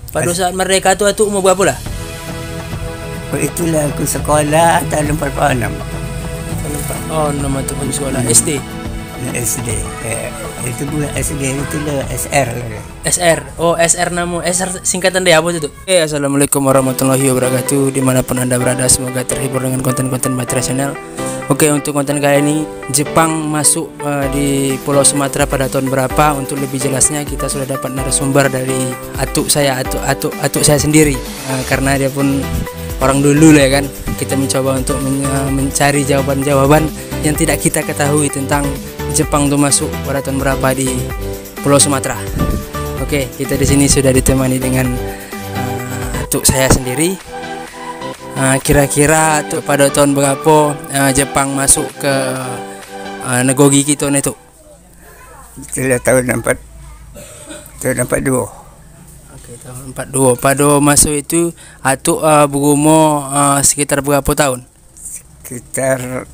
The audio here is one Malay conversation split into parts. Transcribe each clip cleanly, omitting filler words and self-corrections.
Pada saat merdeka tu Atuk umur berapa lah? Itulah aku sekolah tahun 46. Oh, nama tu pergi sekolah SD. SD. Itu bukan SD, itulah SR. SR. Oh, SR nama. SR singkatan dia apa tu? Assalamualaikum warahmatullahi wabarakatuh. Dimanapun anda berada, semoga terhibur dengan konten-konten Bahtera Channel. Oke, untuk konten kali ini Jepang masuk di Pulau Sumatera pada tahun berapa? Untuk lebih jelasnya kita sudah dapat narasumber dari atuk saya sendiri. Karena dia pun orang dulu lah ya kan. Kita mencoba untuk mencari jawaban-jawaban yang tidak kita ketahui tentang Jepang itu masuk pada tahun berapa di Pulau Sumatera. Oke, kita di sini sudah ditemani dengan atuk saya sendiri. Kira-kira tuh pada tahun berapa Jepang masuk ke negeri kita ni tu? Itulah tahun 42. Okey, tahun 42. Pada masa itu atuk berumur sekitar berapa tahun? Sekitar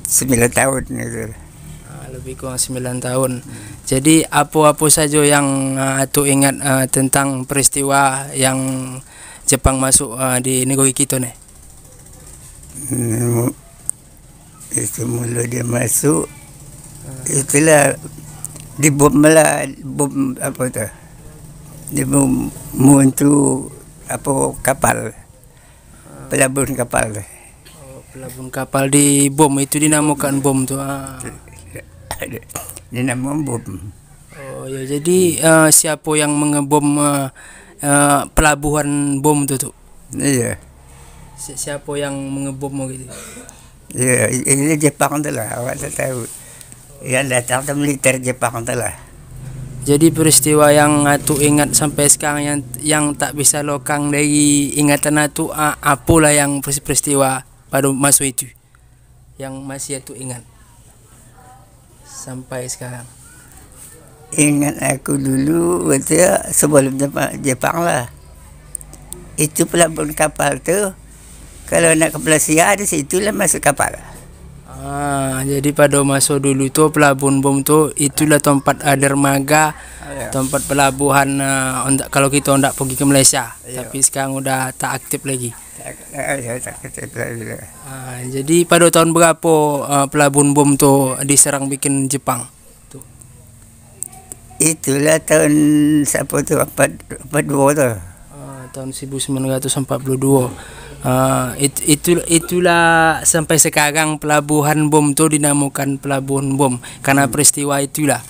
9 tahun gitu. Lebih kurang 9 tahun. Jadi apa-apa saja yang atuk ingat tentang peristiwa yang Jepang masuk di negeri kita ni? Itu mula dia masuk, itulah dibom lah, bom apa tu? Dibom tu apa kapal, pelabuhan kapal. Oh, pelabuhan kapal di bom itu dinamakan bom tu. Dinamakan bom. Oh ya, jadi siapa yang mengebom pelabuhan bom tu? Iya. Siapa yang mengebom gitu? Ya, ini Jepang tu lah, awak tak tahu. Yang datang tu militer Jepang tu lah. Jadi peristiwa yang atuk ingat sampai sekarang yang tak bisa lokang dari ingatan atuk, apalah yang peristiwa pada masa itu yang masih atuk ingat sampai sekarang? Ingat aku dulu betul sebelum Jepang lah. Itu pelabuhan kapal tu, kalau nak ke Malaysia di situlah masuk kapal. Jadi pada masa dulu tu pelabuhan bom tu itulah tempat dermaga, tempat pelabuhan kalau kita hendak pergi ke Malaysia. Tapi sekarang udah tak aktif lagi. Tak aktif lagi. Jadi pada tahun berapa pelabuhan bom tu diserang bikin Jepang? Itulah tahun siapa tu 42 tu. Tahun 1942. Itulah sampai sekarang pelabuhan bom tu dinamakan pelabuhan bom karena peristiwa itulah.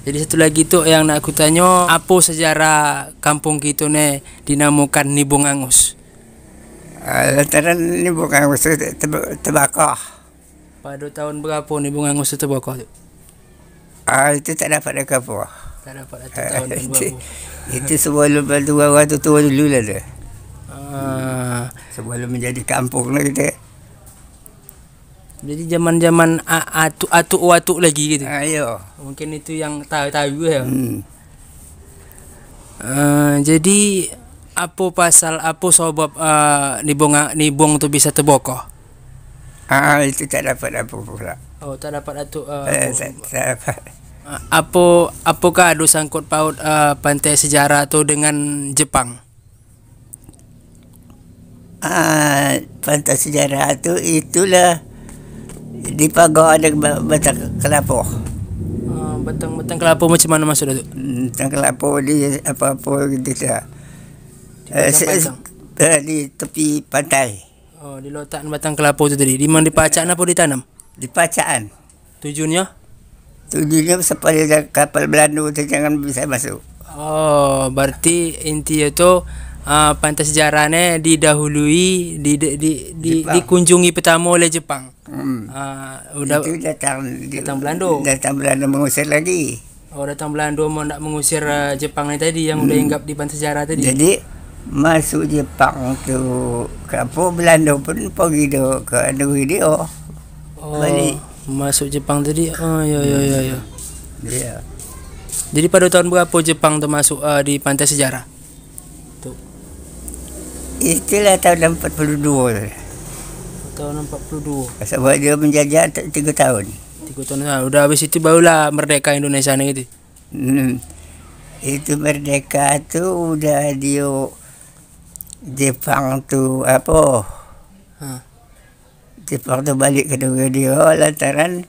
Jadi satu lagi tu yang nak aku tanya, apa sejarah kampung kita ni dinamakan Nibung Angus? Lantaran Nibung Angus terbakar. Pada tahun berapa Nibung Angus tu terbakar tu? Itu tak dapat apa. Tak dapat tahun berapa. Itu sebelum orang tu tua dulu lah tu. Sebelum menjadi kampung lah kita. Jadi zaman-zaman atuk lagi gitu. Ayo. Mungkin itu yang tahu ya. Jadi apa sebab Nibung tu bisa terbakar? Itu tak dapat apa pula. Oh, tak dapat atuk. Tak dapat. Apakah ada sangkut paut pantai sejarah tu dengan Jepang? Pantai sejarah tu itulah di pagar ada batang kelapa. Batang kelapa macam mana maksud tu? Batang kelapa di apa-apa gitu lah. Di tepi pantai. Oh, diletakkan batang kelapa tu tadi. Di mana dipacak apa ditanam? Dipacaan. Tujuannya supaya kapal Belanda tu jangan bisa masuk. Oh, berarti intinya tu pantai sejarah ni didahului dikunjungi pertama oleh Jepang. Itu datang Belanda. Datang Belanda mengusir lagi. Oh, datang Belanda mau nak mengusir Jepang ni tadi yang udah hinggap di pantai sejarah tadi. Jadi masuk Jepang tu kapal Belanda pun pergi ke negeri dia. Balik. Masuk Jepang tadi. Ya. Ya. Jadi pada tahun berapa Jepang tu masuk di pantai sejarah? Tu. Itulah tahun 42. Tahun 42. Sebab dia menjajah 3 tahun. 3 tahun. Udah habis itu barulah merdeka Indonesia ni gitu. Itu merdeka tuh udah dia Jepang tuh apa? Hah. Jepang tuh balik ke negara dia lantaran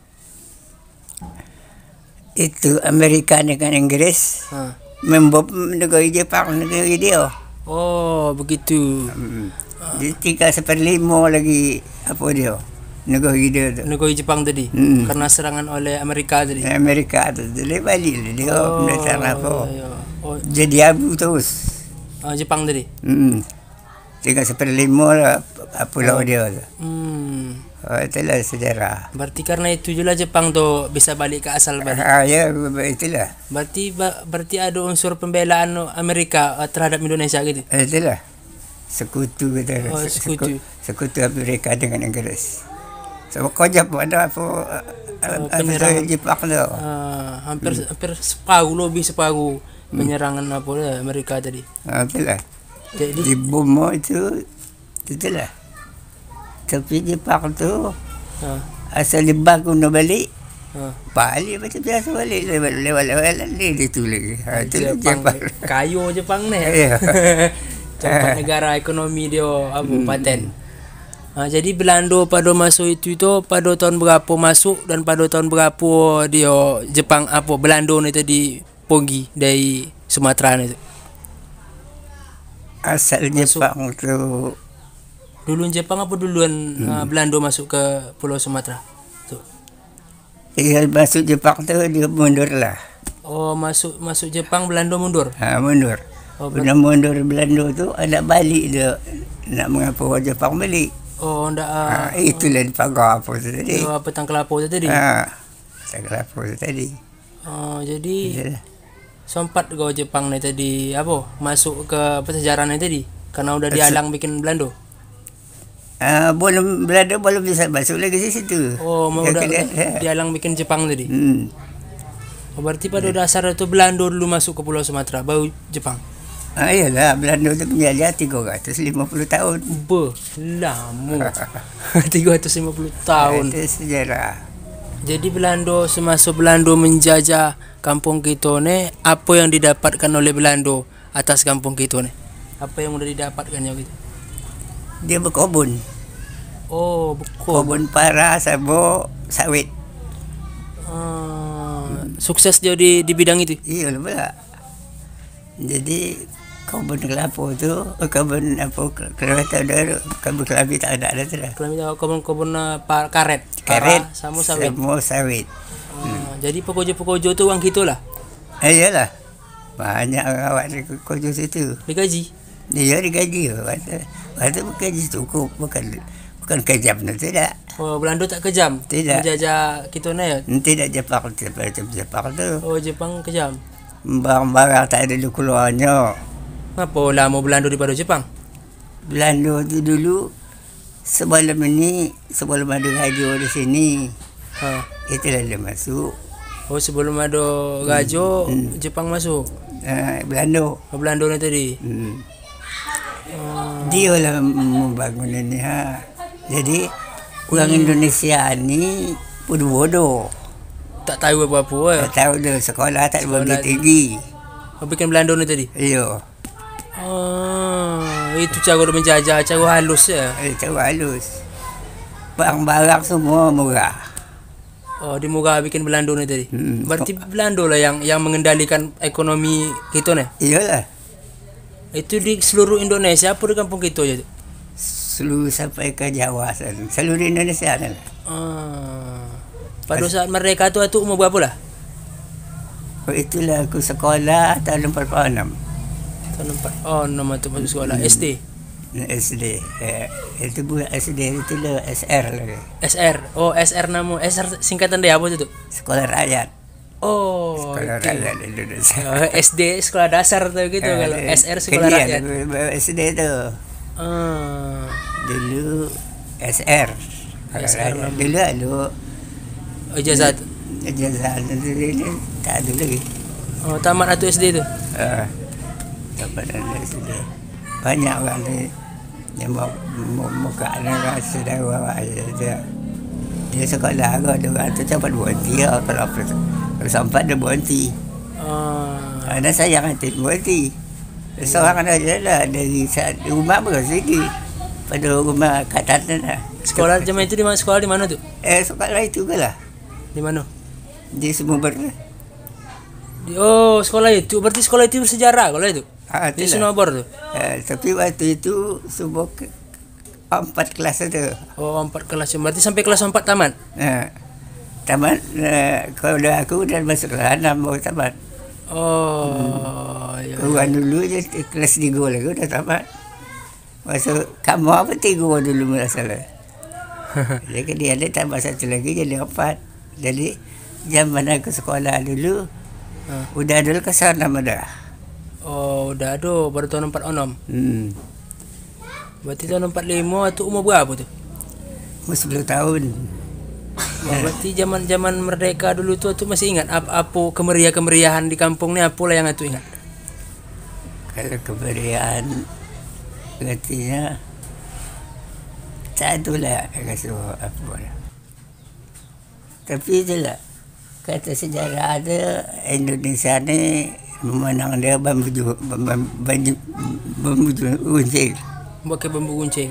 itu Amerika dengan Inggris Hah. membom negara Jepang negara dia. Oh begitu. Dia tinggal 1/5 lagi apa dia negara dia tu. Negara Jepang tadi karena serangan oleh Amerika tadi. Amerika tu dia balik lah dia mendatang apa. Ya. Oh, Jadi abu terus. Jepang tadi. Tinggal 1/5 lah pulau dia tu. Itulah sejarah. Berarti karena itu juga Jepang tu bisa balik ke asal balik. Ya itulah. Berarti ada unsur pembelaan Amerika terhadap Indonesia gitu. Itulah. Sekutu kita. Oh, sekutu. Sekutu Amerika dengan Inggris. So kau Jepang ada apa penyerangan Jepang tu. hampir separuh lebih separuh penyerangan apa lah Amerika tadi. Itulah. Jadi Di bom itu itulah. Tapi Jepang tu asal dia bangun balik. Balik macam biasa balik lewat itu lagi. Itu Jepang kayu Jepang ni. Tempat negara ekonomi dia paten. Jadi Belanda pada masa itu pada tahun berapa masuk dan pada tahun berapa dia Jepang Belanda ni tadi pergi dari Sumatera ni tu. Asal Masuk. Jepang tu Duluan Jepang apa duluan Belanda masuk ke Pulau Sumatera? Tu. dia masuk Jepang tu dia mundur lah. Oh masuk Jepang Belanda mundur. Mundur. Oh, Bila mundur Belanda tu ada balik dia nak mengapa Jepang balik. Oh ndak Itulah dipagar apa tu tadi. petang kelapa tu tadi. Segala apa tu tadi. Jadi Itulah. sempat kau Jepang ni tadi masuk ke sejarah ni tadi karena udah dihalang bikin Belanda. Belum Belanda belum bisa masuk lagi di situ. Oh mau udah dihalang bikin Jepang tadi. Berarti pada dasar itu Belanda dulu masuk ke Pulau Sumatera baru Jepang. Iyalah Belanda tu menjajah 350 tahun. Lama. 350 tahun. Itu sejarah. Jadi Belanda semasa Belanda menjajah kampung kita ni, apa yang didapatkan oleh Belanda atas kampung kita ni? Apa yang sudah didapatkannya gitu? Dia berkebun. Oh, Kebun para sabuk sawit. Sukses dia di bidang itu. Iya pula. Jadi kebun kelapa tu, kebun apa kelapa ada, kebun kelapa tak ada tu dah. Kebun karet. Karet Sama sawit. Semua sawit. Jadi pekojo-pekojo tu orang kita lah. Iyalah. Banyak orang awak di kerja situ. Digaji. Dia digaji. Waktu gaji cukup, bukan kejam tu tidak. Oh, Belanda tak kejam. Tidak. Menjajah kita ni ya. Tidak Jepang tu. Oh, Jepang kejam. Barang-barang tak ada keluarnya. Kenapa lama Belanda daripada Jepang? Belanda tu dulu sebelum ada raja di sini. Itulah dia masuk. Oh, sebelum ada raja Jepang masuk. Belanda. Belanda ni tadi. Dia lah membangun ini. Jadi orang Indonesia ni bodoh. Tak tahu apa-apa. Tak tahu dia sekolah tak boleh tinggi. Bikin Belanda ni tadi. Iya. Itu cara dia menjajah, cara halus ya. Cara halus. Barang-barang semua murah. Oh, dia murah bikin Belanda ni tadi. Berarti Belanda lah yang mengendalikan ekonomi kita ni. Iyalah. Itu di seluruh Indonesia apa di kampung kita je tu? Seluruh sampai ke Jawa sana. Seluruh Indonesia sana. Pada saat mereka tu umur berapa lah? Itulah aku sekolah tahun 46. Tahun 4. Oh, nama tu masuk sekolah SD. SD. Itu bukan SD, itu lah SR lagi. SR. Oh, SR nama. SR singkatan dia apa tu? Sekolah Rakyat. Oh, Sekolah Rakyat Indonesia. SD sekolah dasar tu gitu kalau SR sekolah rakyat. SD tu. Dulu SR. Dulu ijazah. Ijazah ini tak ada lagi. Oh, tamat atau SD tu? Tamat SD. Banyak orang ni yang muka anak sedang bawa dia sekolah agak dia orang tu dapat berhenti kalau sampai dia berhenti. Ada saya ngatin berarti. Seorang aja lah dari rumah bersegi pada rumah katatan lah. Sekolah zaman itu di mana? Sekolah di mana tuh? Sekolah itu ke lah. Di mana? Di Sumber. Oh, sekolah itu. Berarti sekolah itu bersejarah kalau itu. Di Sunobor tuh. Tapi waktu itu Sumber 4 kelas itu. Oh, 4 kelas. Berarti sampai kelas 4 tamat. Tamat. Kalau aku udah masuk kelas 6 baru tamat. Oh, iya. Gua dulu je kelas 3 lagi udah tamat. Masuk kamu apa 3 dulu masalah. Jadi dia ada tambah satu lagi jadi 4. Jadi zaman aku sekolah dulu udah dulu ke sana dah. Oh, udah aduh baru tahun 46. Berarti tahun 45 itu umur berapa tuh? Umur 10 tahun. Berarti zaman merdeka dulu tuh masih ingat apa kemeriahan di kampung nih, apa lah yang itu ingat? Kalau kemeriahan artinya satu lah kasih apa lah. Tapi itulah kata sejarah ada Indonesia ni memenang dia bambu guncing. Pakai bambu guncing.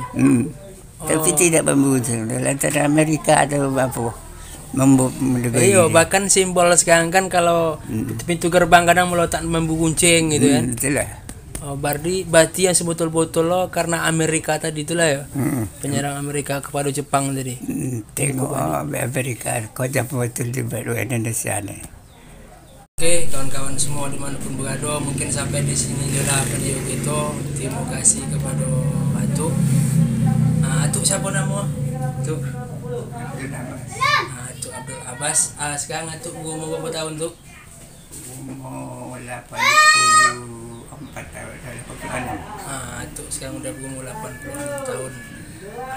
Tapi tidak bambu guncing. Dalam antara Amerika atau apa? Iya, bahkan simbol sekarang kan kalau pintu gerbang kadang meletak bambu guncing gitu kan. Itulah. Oh, berarti yang sebetul-betul lo karena Amerika tadi itulah ya. Penyerang Amerika kepada Jepang tadi. Tengok Amerika kota betul di baru Indonesia ni. Oke, kawan-kawan semua dimanapun berada, mungkin sampai di sini juga video kita. Terima kasih kepada Atuk. Atuk siapa nama? Atuk Abdul Abbas. Sekarang Atuk umur berapa tahun tuh? Umur 84 tahun. Atuk sekarang udah berumur 86 tahun.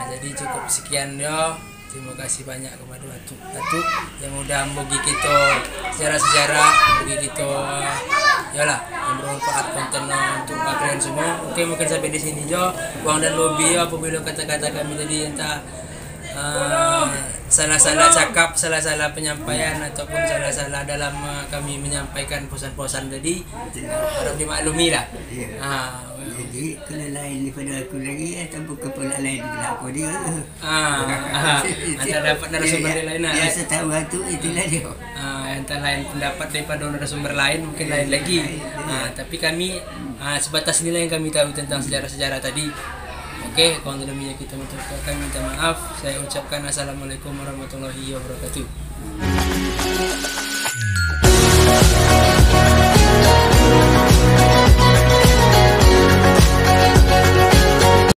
Jadi cukup sekian ya. Terima kasih banyak kepada Atuk yang udah bagi kita sejarah-sejarah, bagi kita yalah yang bermanfaat konten untuk kalian semua. Oke, mungkin sampai di sini jo. Uang dan lobby apabila kata-kata kami tadi entah salah-salah cakap, salah-salah penyampaian ataupun salah-salah dalam kami menyampaikan pesan-pesan tadi, harap dimaklumi lah. Jadi kena lain daripada aku lagi atau bukan pula lain daripada aku dia. Anda dapat narasumber lain lah. Yang setahu itu itulah dia. Entah lain pendapat daripada narasumber lain mungkin lain lagi. Tapi kami sebatas nilai yang kami tahu tentang sejarah-sejarah tadi. Oke, kalau lebihnya kita minta maaf. Saya ucapkan assalamualaikum warahmatullahi wabarakatuh.